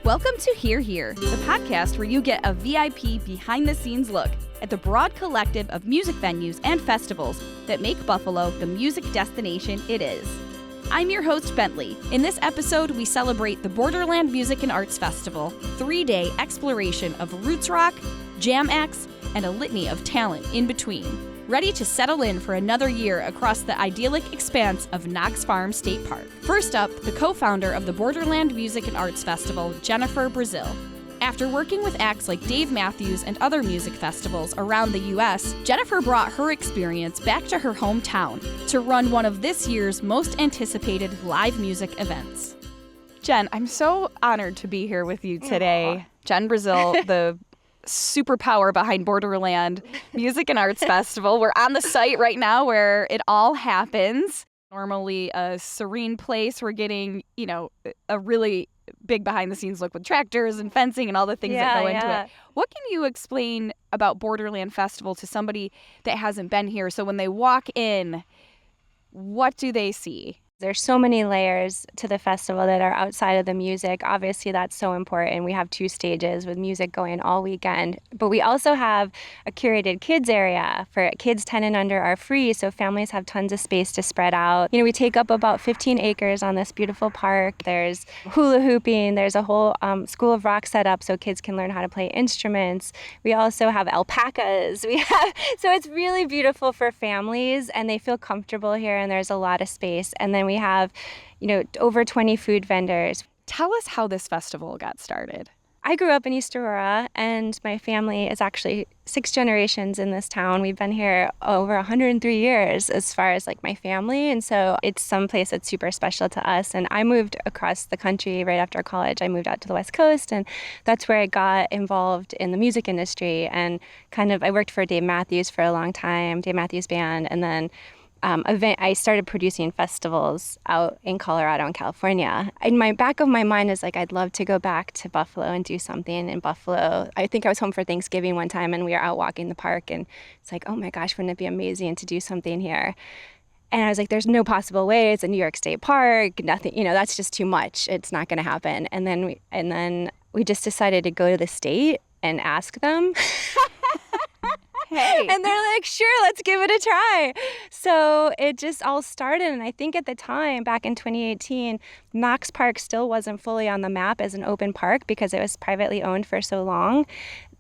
Welcome to Here, the podcast where you get a VIP behind-the-scenes look at the broad collective of music venues and festivals that make Buffalo the music destination it is. I'm your host, Bentley. In this episode, we celebrate the Borderland Music and Arts Festival, 3-day exploration of roots rock, jam acts, and a litany of talent in between. Ready to settle in for another year across the idyllic expanse of Knox Farm State Park. First up, the co-founder of the Borderland Music and Arts Festival, Jennifer Brazill. After working with acts like Dave Matthews and other music festivals around the U.S., Jennifer brought her experience back to her hometown to run one of this year's most anticipated live music events. Jen, I'm so honored to be here with you today. Aww. Jen Brazill, the superpower behind Borderland Music and Arts Festival. We're on the site right now where it all happens. Normally a serene place. We're getting, a really big behind the scenes look with tractors and fencing and all the things that go into it. What can you explain about Borderland Festival to somebody that hasn't been here? So when they walk in, what do they see? There's so many layers to the festival that are outside of the music. Obviously, that's so important. We have 2 stages with music going all weekend. But we also have a curated kids area for kids 10 and under are free, so families have tons of space to spread out. We take up about 15 acres on this beautiful park. There's hula hooping. There's a whole school of rock set up so kids can learn how to play instruments. We also have alpacas. So it's really beautiful for families, and they feel comfortable here, and there's a lot of space. And then we have, over 20 food vendors. Tell us how this festival got started. I grew up in East Aurora, and my family is actually 6 generations in this town. We've been here over 103 years as far as my family, and so it's some place that's super special to us. And I moved across the country right after college. I moved out to the West Coast, and that's where I got involved in the music industry. And I worked for Dave Matthews for a long time, Dave Matthews Band, and then I started producing festivals out in Colorado and California. In my back of my mind is I'd love to go back to Buffalo and do something in Buffalo. I think I was home for Thanksgiving one time, and we were out walking the park, and it's oh my gosh, wouldn't it be amazing to do something here? And I was there's no possible way. It's a New York State park. Nothing, that's just too much. It's not going to happen. And then we just decided to go to the state and ask them. Hey. And they're sure, let's give it a try. So it just all started. And I think at the time, back in 2018, Knox Park still wasn't fully on the map as an open park because it was privately owned for so long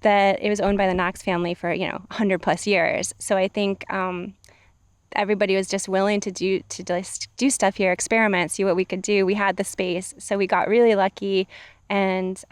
that it was owned by the Knox family for, 100 plus years. So I think everybody was just willing to do stuff here, experiment, see what we could do. We had the space. So we got really lucky, and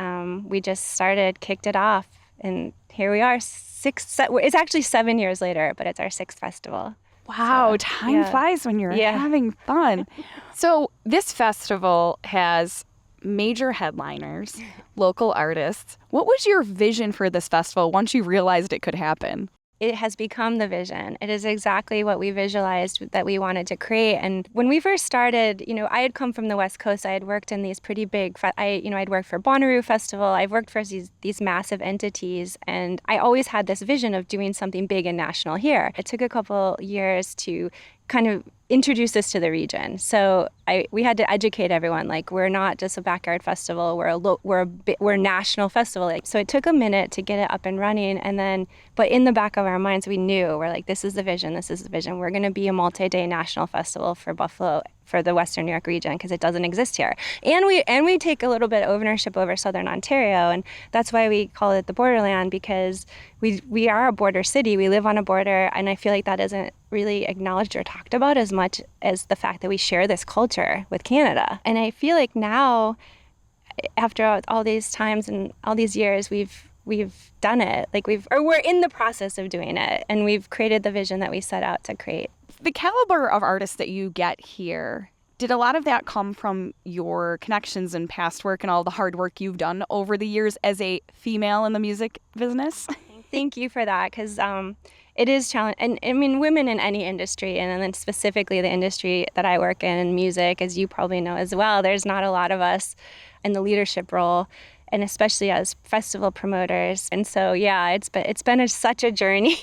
we just kicked it off. And here we are, it's actually 7 years later, but it's our 6th festival. Wow, so, time flies when you're having fun. So this festival has major headliners, local artists. What was your vision for this festival once you realized it could happen? It has become the vision. It is exactly what we visualized that we wanted to create. And when we first started, I had come from the West Coast. I had worked in these pretty big, I'd worked for Bonnaroo Festival. I've worked for these massive entities. And I always had this vision of doing something big and national here. It took a couple years to kind of introduce this to the region. So we had to educate everyone. We're not just a backyard festival. We're a national festival. So it took a minute to get it up and running, but in the back of our minds, we knew we're this is the vision. This is the vision. We're going to be a multi-day national festival for Buffalo, for the Western New York region, because it doesn't exist here. And we take a little bit of ownership over Southern Ontario, and that's why we call it the Borderland, because we are a border city. We live on a border, and I feel that isn't really acknowledged or talked about as much as the fact that we share this culture with Canada. And I feel now, after all these times and all these years, we've done it. We're in the process of doing it, and we've created the vision that we set out to create. The caliber of artists that you get here, did a lot of that come from your connections and past work and all the hard work you've done over the years as a female in the music business? Thank you for that, because it is challenging. And women in any industry, and then specifically the industry that I work in music, as you probably know as well, there's not a lot of us in the leadership role. and especially as festival promoters. And so, yeah, it's been such a journey.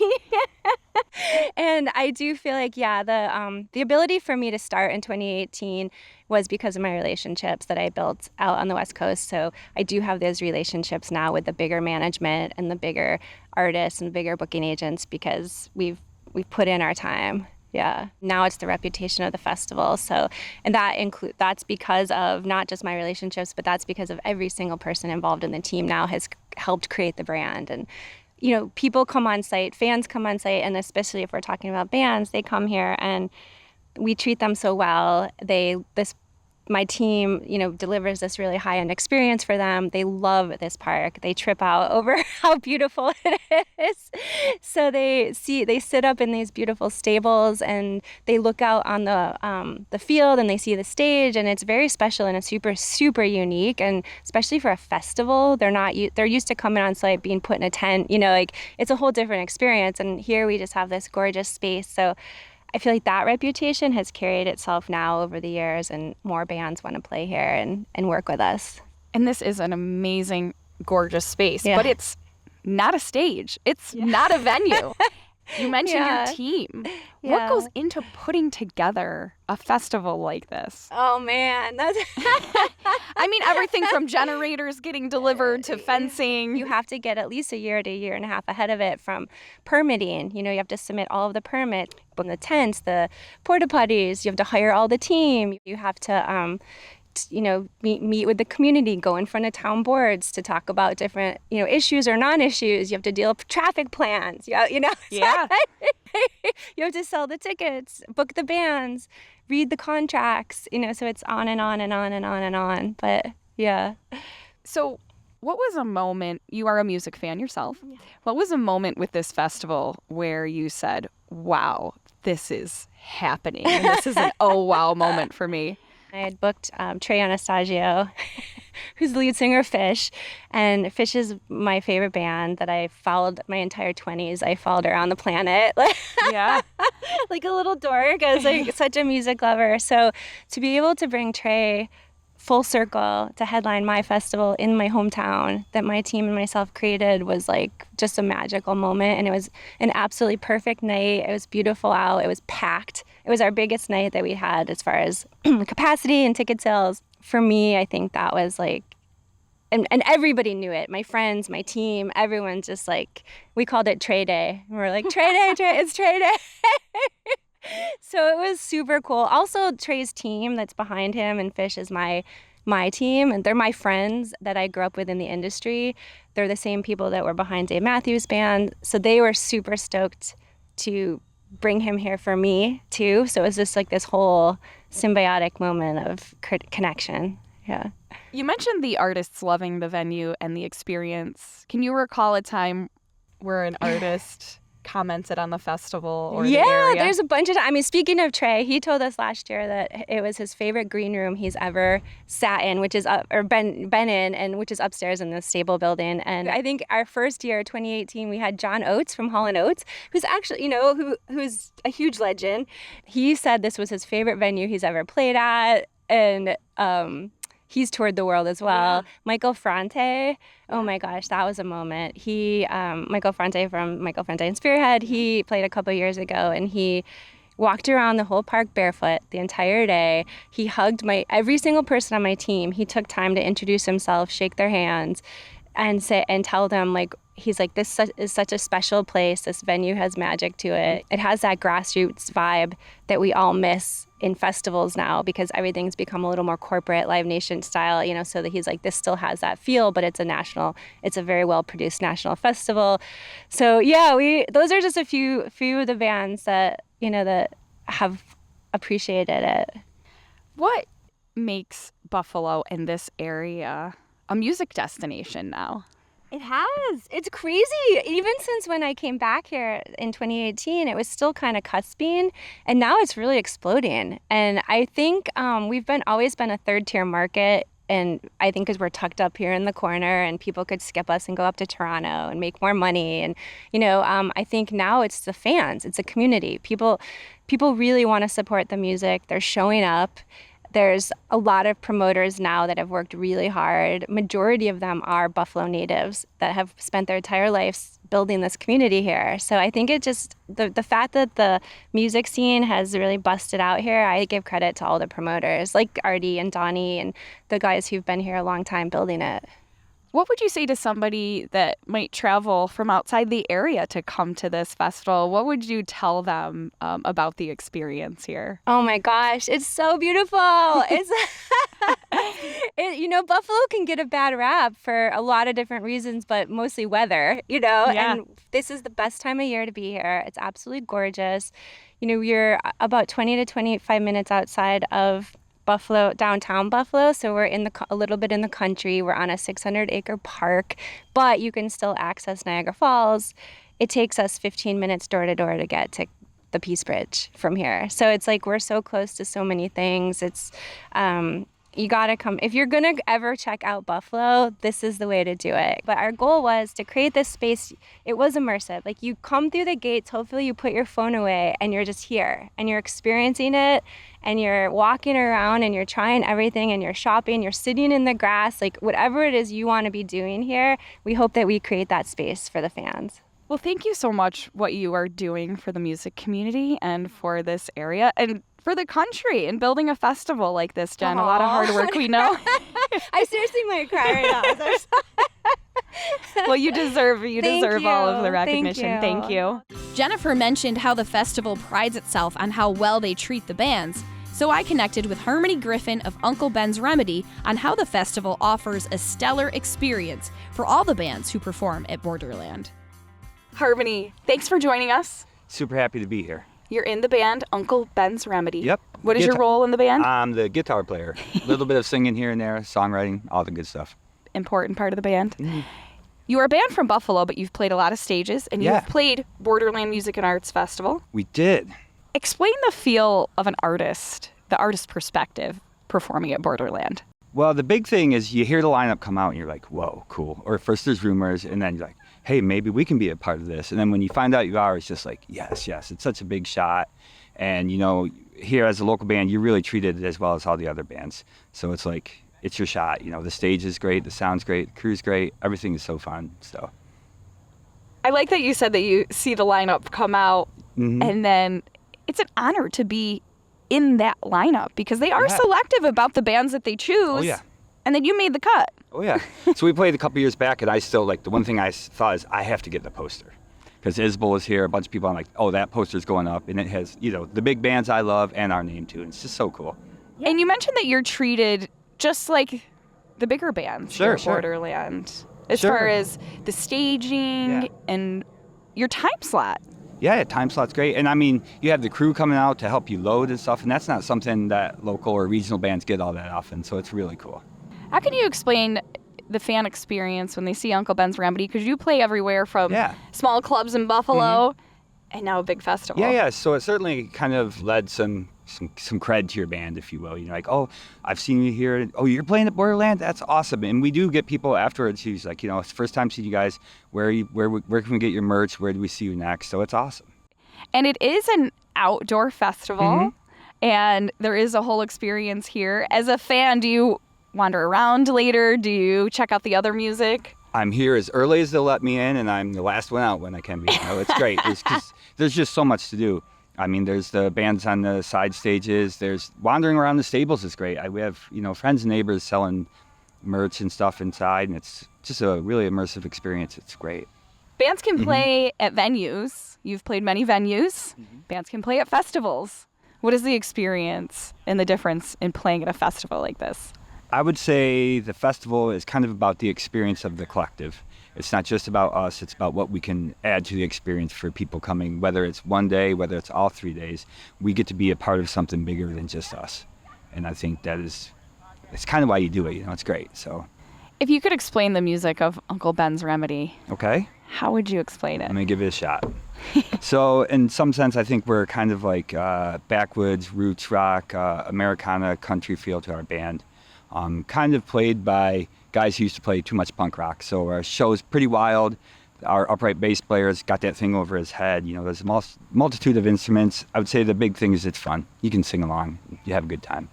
And I do feel like, yeah, the ability for me to start in 2018 was because of my relationships that I built out on the West Coast. So I do have those relationships now with the bigger management and the bigger artists and bigger booking agents because we've put in our time. Yeah. Now it's the reputation of the festival. So, and that's because of not just my relationships, but that's because of every single person involved in the team now has helped create the brand. And, you know, people come on site, fans come on site, and especially if we're talking about bands, they come here and we treat them so well. My team, you know, delivers this really high-end experience for them. They love this park. They trip out over how beautiful it is. So they sit up in these beautiful stables and they look out on the field and they see the stage, and it's very special and it's super, super unique. And especially for a festival, they're used to coming on site, being put in a tent, you know, like it's a whole different experience. And here we just have this gorgeous space. So I feel like that reputation has carried itself now over the years, and more bands want to play here and work with us. And this is an amazing, gorgeous space, but it's not a stage. It's not a venue. You mentioned your team. What goes into putting together a festival like this? Oh, man. I mean, everything from generators getting delivered to fencing. You have to get at least a year to a year and a half ahead of it from permitting. You know, you have to submit all of the permits, from the tents, the porta potties. You have to hire all the team. You have to meet with the community, go in front of town boards to talk about different, you know, issues or non-issues. You have to deal with traffic plans. You have to sell the tickets, book the bands, read the contracts, you know, so it's on and on and on and on and on. But yeah. So what was a moment, you are a music fan yourself, what was a moment with this festival where you said, wow, this is happening, and this is an oh wow moment for me? I had booked Trey Anastasio, who's the lead singer of Fish, and Fish is my favorite band that I followed my entire 20s. I followed around the planet, like a little dork. I was like such a music lover. So to be able to bring Trey full circle to headline my festival in my hometown that my team and myself created was like just a magical moment. And it was an absolutely perfect night. It was beautiful out. It was packed. It was our biggest night that we had as far as capacity and ticket sales. For me, I think that was like, and everybody knew it. My friends, my team, everyone just like, we called it Trey Day. And we're like, Trey Day, it's Trey Day. So it was super cool. Also, Trey's team that's behind him and Fish is my team, and they're my friends that I grew up with in the industry. They're the same people that were behind Dave Matthews Band. So they were super stoked to bring him here for me too. So it was just like this whole symbiotic moment of connection. Yeah. You mentioned the artists loving the venue and the experience. Can you recall a time where an artist commented on the festival or the area? There's a bunch of, I mean, speaking of Trey, he told us last year that it was his favorite green room he's ever sat in, which is been in, and which is upstairs in the stable building. And I think our first year, 2018, we had John Oates from Hall & Oates, who's actually, you know, who's a huge legend. He said this was his favorite venue he's ever played at, and he's toured the world as well. Yeah. Michael Franti, oh my gosh, that was a moment. Michael Franti from Michael Franti and Spearhead, he played a couple years ago, and he walked around the whole park barefoot the entire day. He hugged every single person on my team. He took time to introduce himself, shake their hands, and tell them, like, he's like, this is such a special place. This venue has magic to it. It has that grassroots vibe that we all miss in festivals now because everything's become a little more corporate, Live Nation style, you know, so that he's like, this still has that feel, but it's a very well-produced national festival. So yeah, those are just a few of the bands that, you know, that have appreciated it. What makes Buffalo and this area a music destination now? It has. It's crazy. Even since when I came back here in 2018, it was still kind of cusping, and now it's really exploding. And I think we've always been a third-tier market, and I think because we're tucked up here in the corner, and people could skip us and go up to Toronto and make more money. And you know, I think now it's the fans. It's a community. People really want to support the music. They're showing up. There's a lot of promoters now that have worked really hard. Majority of them are Buffalo natives that have spent their entire lives building this community here. So I think it just, the fact that the music scene has really busted out here, I give credit to all the promoters like Artie and Donnie and the guys who've been here a long time building it. What would you say to somebody that might travel from outside the area to come to this festival? What would you tell them about the experience here? Oh my gosh, it's so beautiful. It's, Buffalo can get a bad rap for a lot of different reasons, but mostly weather, Yeah. and this is the best time of year to be here. It's absolutely gorgeous. You're about 20 to 25 minutes outside of Buffalo, downtown Buffalo, so we're a little bit in the country. We're on a 600-acre park, but you can still access Niagara Falls. It takes us 15 minutes door to door to get to the Peace Bridge from here. So it's like we're so close to so many things. It's you gotta come. If you're gonna ever check out Buffalo, this is the way to do it. But our goal was to create this space. It was immersive. Like you come through the gates, hopefully you put your phone away and you're just here and you're experiencing it and you're walking around and you're trying everything and you're shopping, you're sitting in the grass, like whatever it is you wanna be doing here, we hope that we create that space for the fans. Well, thank you so much what you are doing for the music community and for this area and for the country and building a festival like this, Jen. Aww. A lot of hard work, we know. I seriously might cry right now. Well, you deserve all of the recognition. Thank you. Jennifer mentioned how the festival prides itself on how well they treat the bands. So I connected with Harmony Griffin of Uncle Ben's Remedy on how the festival offers a stellar experience for all the bands who perform at Borderland. Harmony, thanks for joining us. Super happy to be here. You're in the band Uncle Ben's Remedy. Yep. What is your role in the band? I'm the guitar player. A little bit of singing here and there, songwriting, all the good stuff. Important part of the band. Mm-hmm. You are a band from Buffalo, but you've played a lot of stages, and you've played Borderland Music and Arts Festival. We did. Explain the feel of an artist, the artist perspective, performing at Borderland. Well, the big thing is you hear the lineup come out and you're like, whoa, cool. Or first there's rumors, and then you're like, hey, maybe we can be a part of this. And then when you find out you are, it's just like, yes, it's such a big shot. And, here as a local band, you really treat it as well as all the other bands. So it's like, it's your shot. The stage is great, the sound's great, the crew's great, everything is so fun. So I like that you said that you see the lineup come out, mm-hmm. and then it's an honor to be in that lineup because they are selective about the bands that they choose. Oh, yeah. And then you made the cut. Oh, yeah. So we played a couple years back, and I still, the one thing I thought is I have to get the poster. Because Isbel is here, a bunch of people, I'm like, oh, that poster's going up. And it has, the big bands I love and our name, too. And it's just so cool. Yeah. And you mentioned that you're treated just like the bigger bands here at Sure. Borderland. As far as the staging and your time slot. Yeah, time slot's great. And, you have the crew coming out to help you load and stuff. And that's not something that local or regional bands get all that often. So it's really cool. How can you explain the fan experience when they see Uncle Ben's Remedy? Because you play everywhere from small clubs in Buffalo and now a big festival. Yeah. So it certainly kind of led some cred to your band, if you will. Like, oh, I've seen you here. Oh, you're playing at Borderland? That's awesome. And we do get people afterwards who's like, it's the first time seeing you guys. Where can we get your merch? Where do we see you next? So it's awesome. And it is an outdoor festival, and there is a whole experience here. As a fan, do you wander around later? Do you check out the other music? I'm here as early as they'll let me in, and I'm the last one out when I can be. It's great. There's just so much to do. There's the bands on the side stages. There's wandering around the stables is great. We have, friends and neighbors selling merch and stuff inside, and it's just a really immersive experience. It's great. Bands can play at venues. You've played many venues. Bands can play at festivals. What is the experience and the difference in playing at a festival like this? I would say the festival is kind of about the experience of the collective. It's not just about us, it's about what we can add to the experience for people coming, whether it's one day, whether it's all 3 days. We get to be a part of something bigger than just us. And I think it's kind of why you do it, it's great. So, if you could explain the music of Uncle Ben's Remedy, okay, how would you explain it? Let me give it a shot. So in some sense, I think we're kind of like backwoods, roots rock, Americana country feel to our band. Kind of played by guys who used to play too much punk rock. So our show's pretty wild. Our upright bass player's got that thing over his head. There's a multitude of instruments. I would say the big thing is it's fun. You can sing along. You have a good time.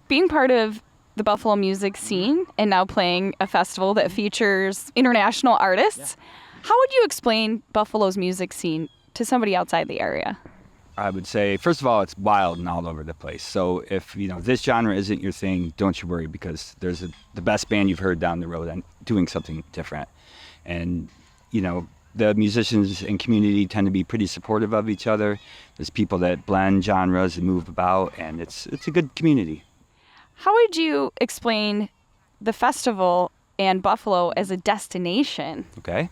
Being part of the Buffalo music scene and now playing a festival that features international artists, how would you explain Buffalo's music scene to somebody outside the area? I would say, first of all, it's wild and all over the place. So if, this genre isn't your thing, don't you worry, because there's the best band you've heard down the road and doing something different. And, the musicians and community tend to be pretty supportive of each other. There's people that blend genres and move about, and it's a good community. How would you explain the festival and Buffalo as a destination? Okay.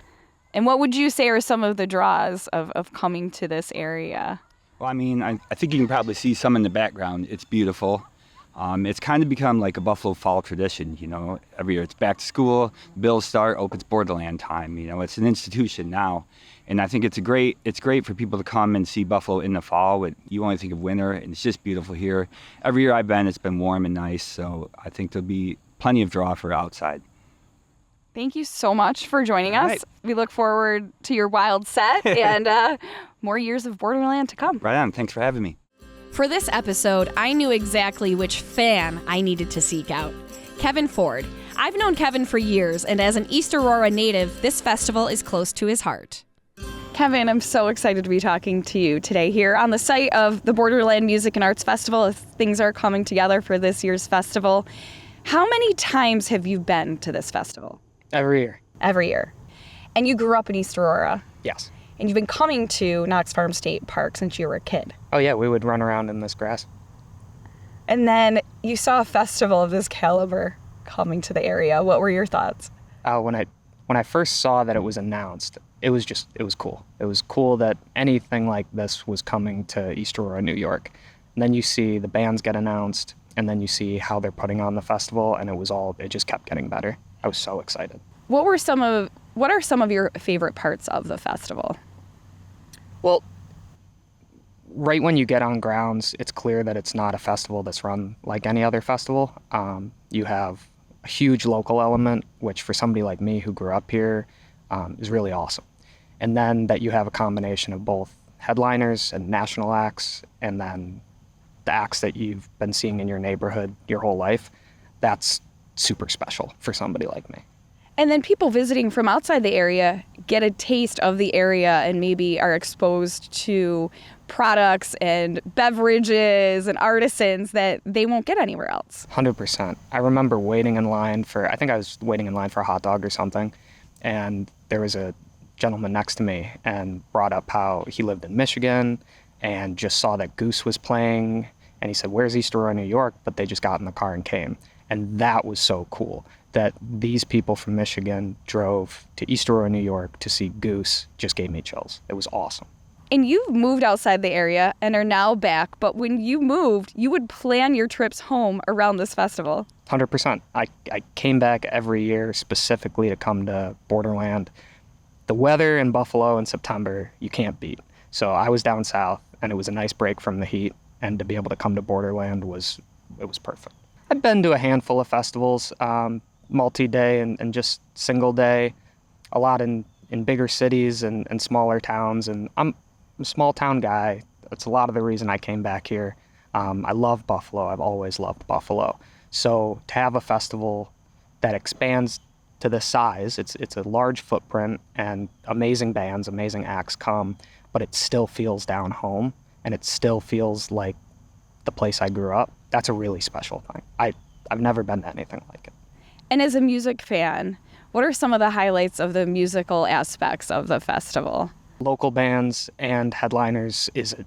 And what would you say are some of the draws of coming to this area? Well, I think you can probably see some in the background. It's beautiful. It's kind of become like a Buffalo fall tradition, Every year it's back to school, bills start, it's Borderland time, It's an institution now. And I think it's great for people to come and see Buffalo in the fall. You only think of winter, and it's just beautiful here. Every year I've been, it's been warm and nice, so I think there'll be plenty of draw for outside. Thank you so much for joining us. Right. We look forward to your wild set and more years of Borderland to come. Right on. Thanks for having me. For this episode, I knew exactly which fan I needed to seek out. Kevin Ford. I've known Kevin for years, and as an East Aurora native, this festival is close to his heart. Kevin, I'm so excited to be talking to you today here on the site of the Borderland Music and Arts Festival as things are coming together for this year's festival. How many times have you been to this festival? Every year. Every year. And you grew up in East Aurora. Yes. And you've been coming to Knox Farm State Park since you were a kid. Oh yeah, we would run around in this grass. And then you saw a festival of this caliber coming to the area. What were your thoughts? When I first saw that it was announced, it was cool. It was cool that anything like this was coming to East Aurora, New York. And then you see the bands get announced, and then you see how they're putting on the festival, and it just kept getting better. I was so excited. What are some of your favorite parts of the festival? Well, right when you get on grounds, it's clear that it's not a festival that's run like any other festival. You have a huge local element, which for somebody like me who grew up here is really awesome. And then that you have a combination of both headliners and national acts, and then the acts that you've been seeing in your neighborhood your whole life. That's super special for somebody like me. And then people visiting from outside the area get a taste of the area and maybe are exposed to products and beverages and artisans that they won't get anywhere else. 100%. I remember waiting in line I think I was waiting in line for a hot dog or something, and there was a gentleman next to me and brought up how he lived in Michigan and just saw that Goose was playing, and he said, "Where's East Aurora, New York?" But they just got in the car and came. And that was so cool that these people from Michigan drove to East Aurora, New York to see Goose. Just gave me chills. It was awesome. And you've moved outside the area and are now back, but when you moved, you would plan your trips home around this festival. 100%. I came back every year specifically to come to Borderland. The weather in Buffalo in September, you can't beat. So I was down south, and it was a nice break from the heat, and to be able to come to Borderland was perfect. I've been to a handful of festivals, multi-day and just single day, a lot in bigger cities and smaller towns, and I'm a small town guy. That's a lot of the reason I came back here. I love Buffalo. I've always loved Buffalo. So to have a festival that expands to this size, it's a large footprint, and amazing bands, amazing acts come, but it still feels down home, and it still feels like the place I grew up. That's a really special thing. I've never been to anything like it. And as a music fan, what are some of the highlights of the musical aspects of the festival? Local bands and headliners it's an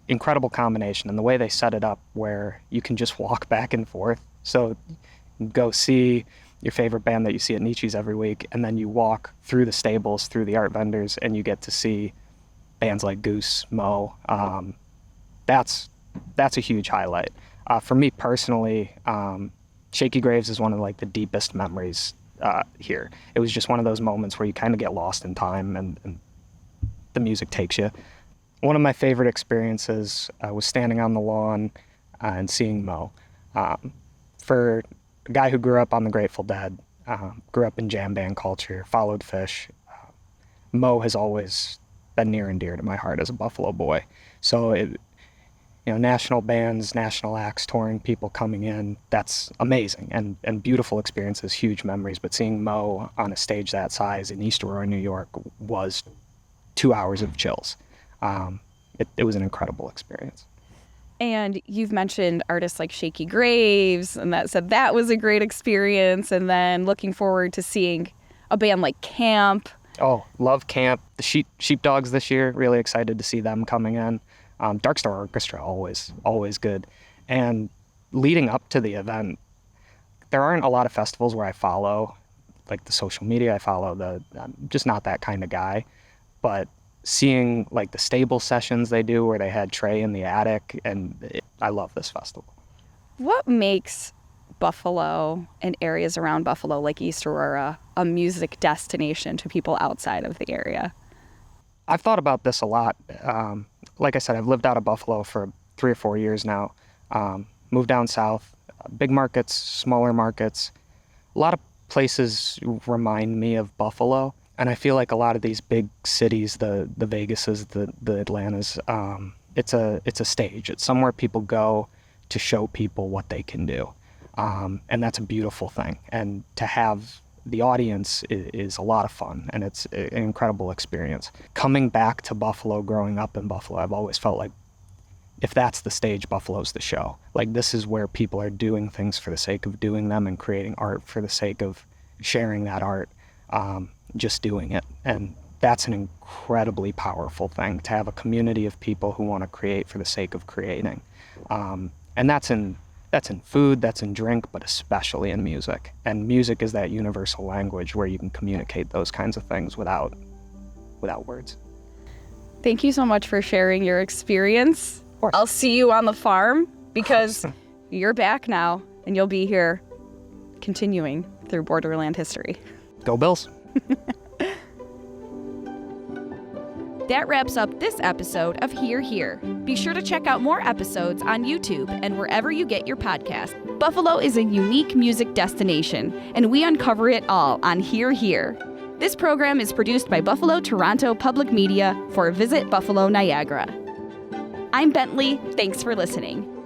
incredible combination, and the way they set it up where you can just walk back and forth. So you go see your favorite band that you see at Nietzsche's every week, and then you walk through the stables, through the art vendors, and you get to see bands like Goose, Mo. That's a huge highlight. For me personally, Shaky Graves is one of the deepest memories here. It was just one of those moments where you kind of get lost in time and the music takes you. One of my favorite experiences was standing on the lawn and seeing Mo. For a guy who grew up on the Grateful Dead, grew up in jam band culture, followed Fish, Mo has always been near and dear to my heart as a Buffalo boy. So national bands, national acts touring, people coming in, that's amazing and beautiful experiences, huge memories. But seeing Mo on a stage that size in East Aurora, New York was 2 hours of chills. It was an incredible experience. And you've mentioned artists like Shaky Graves, and that was a great experience. And then looking forward to seeing a band like Camp. Oh, love Camp. The Sheepdogs this year, really excited to see them coming in. Dark Star Orchestra, always good. And leading up to the event, there aren't a lot of festivals where I follow, like the social media. I follow I'm just not that kind of guy. But seeing like the stable sessions they do where they had Trey in the attic, I love this festival. What makes Buffalo and areas around Buffalo, like East Aurora, a music destination to people outside of the area? I've thought about this a lot. Like I said, I've lived out of Buffalo for 3 or 4 years now. Moved down south, big markets, smaller markets. A lot of places remind me of Buffalo. And I feel like a lot of these big cities, the Vegases, the Atlantas, it's a stage. It's somewhere people go to show people what they can do. And that's a beautiful thing. And to have the audience is a lot of fun, and it's an incredible experience. Coming back to Buffalo, growing up in Buffalo, I've always felt like if that's the stage, Buffalo's the show. Like, this is where people are doing things for the sake of doing them and creating art for the sake of sharing that art. Just doing it. And that's an incredibly powerful thing, to have a community of people who want to create for the sake of creating. And that's in food, that's in drink, but especially in music. And music is that universal language where you can communicate those kinds of things without words. Thank you so much for sharing your experience. I'll see you on the farm, because you're back now and you'll be here continuing through Borderland history. Go Bills. That wraps up this episode of Here Here. Be sure to check out more episodes on YouTube and wherever you get your podcast. Buffalo is a unique music destination, and we uncover it all on Here Here. This program is produced by Buffalo Toronto Public Media for Visit Buffalo Niagara. I'm Bentley. Thanks for listening.